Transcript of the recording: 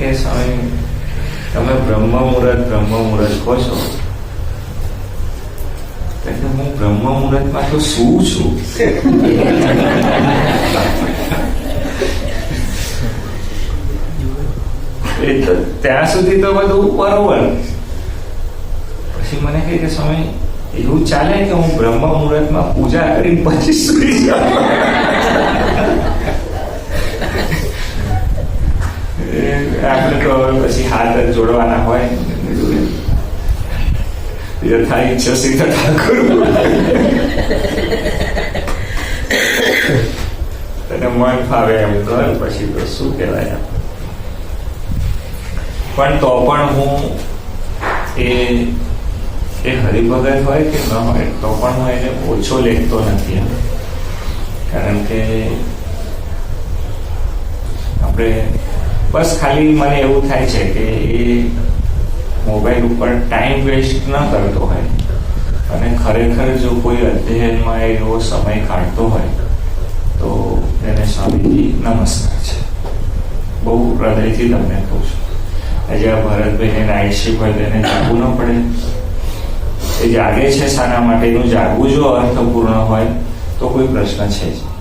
કે સ્વામી તમે બ્રહ્મ મુહૂર્ત કહો છો, એટલે હું બ્રહ્મ મુહૂર્તમાં તો શું છું? ત્યાં સુધી તો બધું બરોબર. પછી મને કહે કે સ્વામી એવું ચાલે કે હું બ્રહ્મ મુહૂર્તમાં પૂજા કરી પછી સુઈ જાઉં? આપણે તો હવે પછી હાથ જોડવાના હોય, યથા ઈચ્છસી તથા કરું. તને મન ફાવે એમ કર, પછી તો શું કહેવાય. પણ તો પણ હું એ હરિભગત હોય કે ન હોય તો પણ હું એને ઓછો લેખતો નથી. કારણ કે આપણે બસ ખાલી મને એવું થાય છે કે એ મોબાઈલ ઉપર ટાઈમ વેસ્ટ ન કરતો હોય અને ખરેખર જો કોઈ અધ્યયનમાં એવો સમય કાઢતો હોય તો એને સ્વામીજી નમસ્કાર છે. બહુ હૃદયથી તમને કહું છું. આજે આ ભરતભાઈને નાઇટ શિફ્ટ હોય તેને જાગવું ન પડે. એ જાગે છે શાના માટે? એનું જાગવું જો અર્થપૂર્ણ હોય તો કોઈ પ્રશ્ન છે જ.